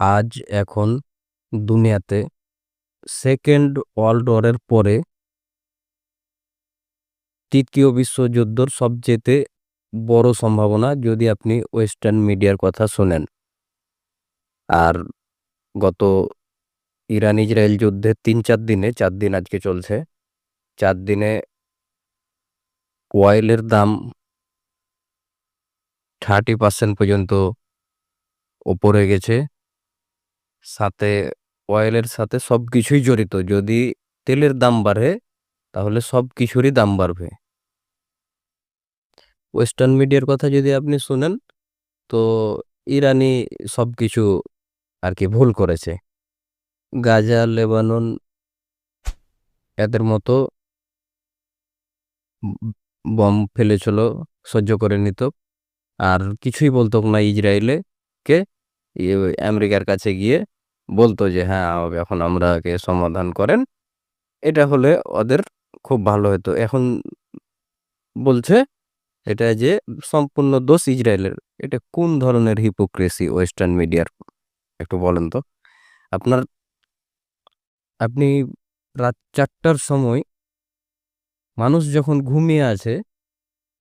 আজ এখন দুনিয়াতে সেকেন্ড ওয়ার্ল্ড ওয়ারের পরে তৃতীয় বিশ্বযুদ্ধর সবচেয়ে বড় সম্ভাবনা যদি আপনি ওয়েস্টার্ন মিডিয়ার কথা শোনেন। আর গত ইরান-ইসরায়েল যুদ্ধের ৩-৪ দিনে ৪ দিন আজকে চলছে। ৪ দিনে অয়েলের দাম 30% পর্যন্ত ওপরে গেছে। সাথে অয়েলের সাথে সবকিছুই জড়িত। যদি তেলের দাম বাড়ে তাহলে সবকিছুরই দাম বাড়বে। ওয়েস্টার্ন মিডিয়ার কথা যদি আপনি শোনেন তো ইরানি সবকিছু আর কি ভুল করেছে। গাজা, লেবানন এদের মতো বম ফেলেছিল, সহ্য করে নিত, আর কিছুই বলতো না। ইসরায়েলে কে আমেরিকার কাছে গিয়ে বলতো যে হ্যাঁ এখন আমরাকে সমাধান করেন, এটা হলে ওদের খুব ভালো হতো। এখন বলছে এটা যে সম্পূর্ণ দোষ ইসরায়েলের। এটা কোন ধরনের হিপোক্রেসি ওয়েস্টার্ন মিডিয়ার, একটু বলেন তো। আপনার আপনি রাত 4টার সময় মানুষ যখন ঘুমিয়ে আছে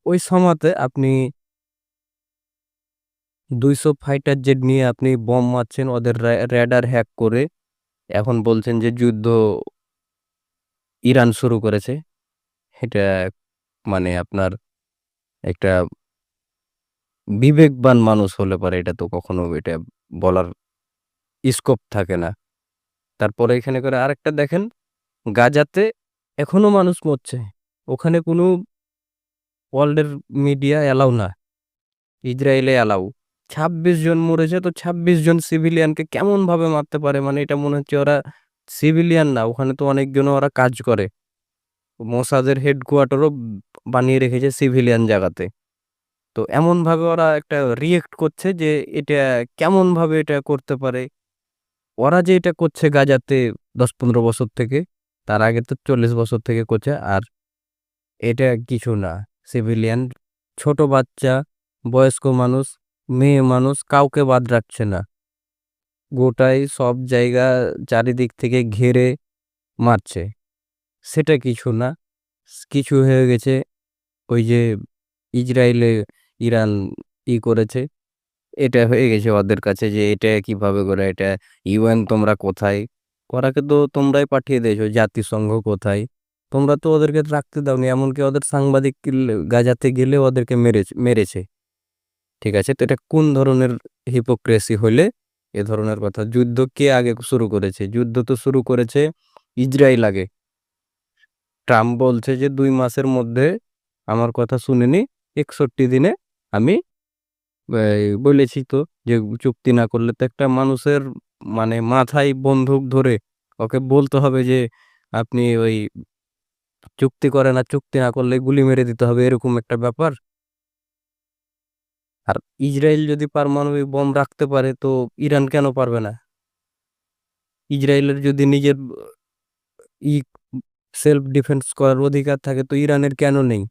ওই সময়তে আপনি 200 ফাইটার জেট নিয়ে আপনি বম মারছেন, ওদের রেডার হ্যাক করে। এখন বলছেন যে যুদ্ধ ইরান শুরু করেছে। এটা মানে আপনার একটা বিবেকবান মানুষ হলে পারে এটা তো কখনো এটা বলার স্কোপ থাকে না। তারপরে এখানে করে আরেকটা দেখেন, গাজাতে এখনো মানুষ মরছে। ওখানে কোনো ওয়ার্ল্ডের মিডিয়া অ্যালাউ না, ইসরায়েলে অ্যালাউ। 26 জন মরেছে, তো 26 জন সিভিলিয়ানকে কেমন ভাবে মারতে পারে? মানে এটা মনে হচ্ছে ওরা সিভিলিয়ান না, ওখানে তো অনেকজন ওরা কাজ করে। মোসাদের হেডকোয়ার্টারও বানিয়ে রেখেছে সিভিলিয়ান জায়গাতে। তো এমন ভাবে ওরা একটা রিয়েক্ট করছে যে এটা কেমন ভাবে এটা করতে পারে। ওরা যে এটা করছে গাজাতে 10-15 বছর থেকে, তার আগে তো 40 বছর থেকে করছে। আর এটা কিছু না, সিভিলিয়ান, ছোট বাচ্চা, বয়স্ক মানুষ, মেয়ে মানুষ কাউকে বাদ রাখছে না। গোটাই সব জায়গা চারিদিক থেকে ঘিরে মারছে। সেটা কিছু না, কিছু হয়ে গেছে ওই যে ইসরায়েলে ইরান করেছে। এটা হয়ে গেছে ওদের কাছে যে এটা কিভাবে করে, এটা ইউএন তোমরা কোথায়? ওরাকে তো তোমরাই পাঠিয়ে দিয়েছো, জাতিসংঘ কোথায়? তোমরা তো ওদেরকে রাখতে দাওনি। এমনকি ওদের সাংবাদিক গাজাতে গেলে ওদেরকে মেরেছে। ঠিক আছে, তো এটা কোন ধরনের হিপোক্রেসি হইলে এ ধরনের কথা? যুদ্ধ কে আগে শুরু করেছে? যুদ্ধ তো শুরু করেছে ইসরায়েল আগে। ট্রাম্প বলছে যে 2 মাসের মধ্যে, আমার কথা শুনেনি, 61 দিনে আমি বলেছি তো যে চুক্তি না করলে তো একটা মানুষের মানে মাথায় বন্দুক ধরে ওকে বলতে হবে যে আপনি ওই চুক্তি করে না, চুক্তি না করলে গুলি মেরে দিতে হবে, এরকম একটা ব্যাপার। আর ইসরায়েল যদি পারমাণবিক বোম রাখতে পারে তো ইরান কেন পারবে না? ইসরায়েলের যদি নিজের ই সেলফ ডিফেন্স করার অধিকার থাকে তো ইরানের কেন নেই?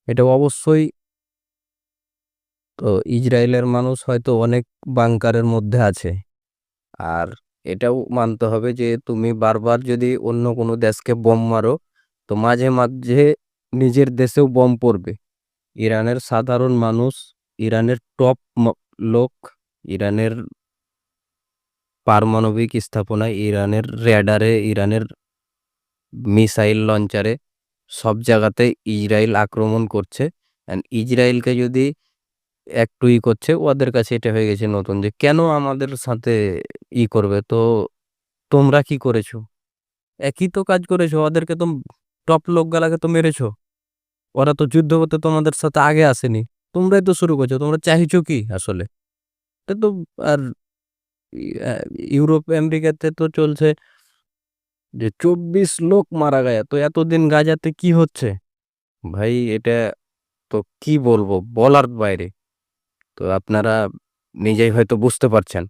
এটা অবশ্যই। তো ইসরায়েলের মানুষ হয়তো অনেক বাংকারের মধ্যে আছে। আর এটাও মানতে হবে যে তুমি বারবার যদি অন্য কোনো দেশকে বোম মারো তো মাঝে মাঝে নিজের দেশেও বোম পড়বে। ইরানের সাধারণ মানুষ, ইরানের টপ লোক, ইরানের পারমাণবিক স্থাপনায়, ইরানের রেডারে, ইরানের মিসাইল লঞ্চারে, সব জায়গাতে ইসরায়েল আক্রমণ করছে। অ্যান্ড ইসরায়েলকে যদি একটু করছে, ওদের কাছে এটা হয়ে গেছে নতুন যে কেন আমাদের সাথে করবে। তো তোমরা কি করেছো? একই তো কাজ করেছো, ওদেরকে তো টপ লোকগুলাকে তো মেরেছো। ওরা তো যুদ্ধ করতে তোমাদের সাথে আগে আসেনি, তোমরাই তো শুরু করছো। তোমরা চাইছো কি আসলে? এটা তো আর আহ, ইউরোপ আমেরিকাতে তো চলছে যে 24 লোক মারা গেছে। তো এতদিন গাজাতে কি হচ্ছে ভাই? এটা তো কি বলবো, বলার বাইরে। তো আপনারা নিজেই হয়তো বুঝতে পারছেন।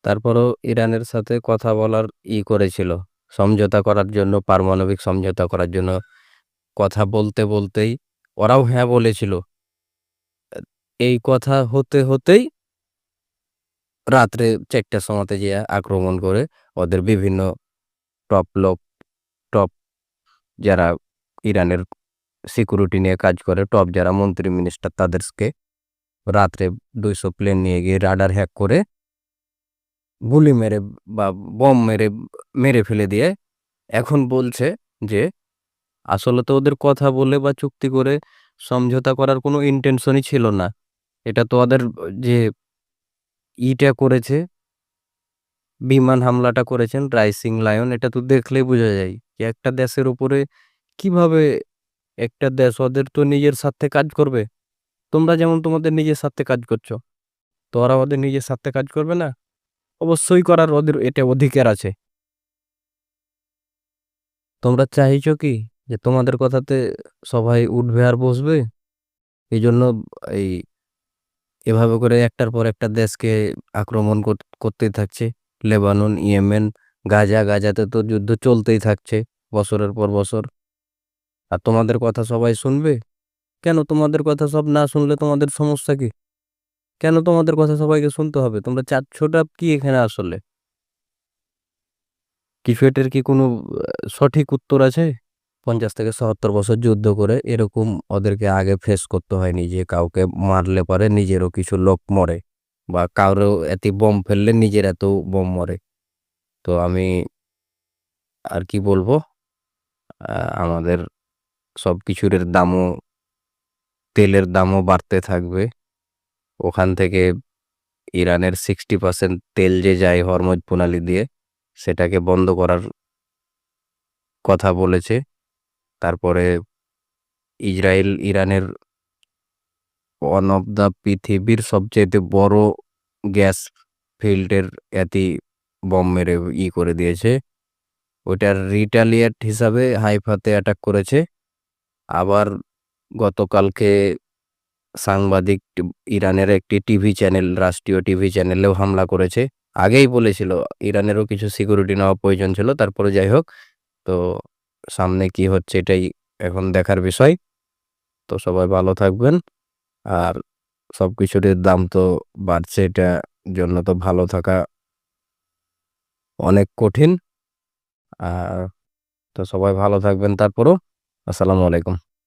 তারপরও ইরানের সাথে কথা বলার করেছিল, সমঝোতা করার জন্য, পারমাণবিক সমঝোতা করার জন্য কথা বলতে বলতেই ওরাও হ্যাঁ বলেছিল। এই কথা হতে হতেই রাত্রে 4টার সময়তে যেয়ে আক্রমণ করে ওদের বিভিন্ন টপ লোক টপ যারা ইরানের সিকিউরিটি নিয়ে কাজ করে, টপ যারা মন্ত্রী মিনিস্টার তাদেরকে রাত্রে 200 প্লেন নিয়ে গিয়ে রাডার হ্যাক করে গুলি মেরে বা বম মেরে মেরে ফেলে দিয়ে এখন বলছে যে আসলে তো ওদের কথা বলে বা চুক্তি করে সমঝোতা করার কোনো ইন্টেনশনই ছিল না। এটা তো ওদের যে ইটা করেছে, বিমান হামলাটা করেছেন রাইসিং লায়ন, এটা তো দেখলেই বোঝা যায় যে একটা দেশের উপরে কিভাবে একটা দেশ ওদের তো নিজের স্বার্থে কাজ করবে। তোমরা যেমন তোমাদের নিজের স্বার্থে কাজ করছো, তো ওরা ওদের নিজের স্বার্থে কাজ করবে না? অবশ্যই করার ওদের এটা অধিকার আছে। তোমরা চাইছো কি যে তোমাদের কথাতে সবাই উঠবে আর বসবে? এই জন্য এই এভাবে করে একটার পর একটা দেশকে আক্রমণ করতেই থাকছে। লেবানন, ইয়েমেন, গাজাতে তো যুদ্ধ চলতেই থাকছে বছরের পর বছর। আর তোমাদের কথা সবাই শুনবে? কেন তোমাদের কথা সব না শুনলে তোমাদের সমস্যা কি? কেন তোমাদের কথা সবাইকে শুনতে হবে? তোমরা চাচ্ছোটা কি এখানে আসলে? কিছু এটার কি কোনো সঠিক উত্তর আছে? 50 থেকে 70 বছর যুদ্ধ করে এরকম ওদেরকে আগে ফেস করতে হয়নি যে কাউকে মারলে পরে নিজেরও কিছু লোক মরে, বা কারো এত বোম ফেললে নিজের এত বোম মরে। তো আমি আর কি বলবো, আমাদের সব কিছুর দামও, তেলের দামও বাড়তে থাকবে। ওখান থেকে ইরানের 60% তেল যে যায় হরমুজ প্রণালী দিয়ে, সেটাকে বন্ধ করার কথা বলেছে। তারপরে ইসরায়েল ইরানের ওয়ান অফ দ্য পৃথিবীর সবচেয়ে বড় গ্যাস ফিল্ডের এতি বম মেরে করে দিয়েছে। ওইটার রিটালিয়েট হিসাবে হাইফাতে অ্যাটাক করেছে। আবার গতকালকে সাংবাদিক ইরানের একটি টিভি চ্যানেল, রাষ্ট্রীয় টিভি চ্যানেলেও হামলা করেছে। আগেই বলেছিল ইরানেরও কিছু সিকিউরিটি নেওয়া প্রয়োজন ছিল, তারপরে যাই হোক। তো সামনে কি হচ্ছে এটাই এখন দেখার বিষয়। তো সবাই ভালো থাকবেন। আর সবকিছুর দাম তো বাড়ছে, এটা জন্য তো ভালো থাকা অনেক কঠিন। আর তো সবাই ভালো থাকবেন তারপরও। আসসালামু আলাইকুম।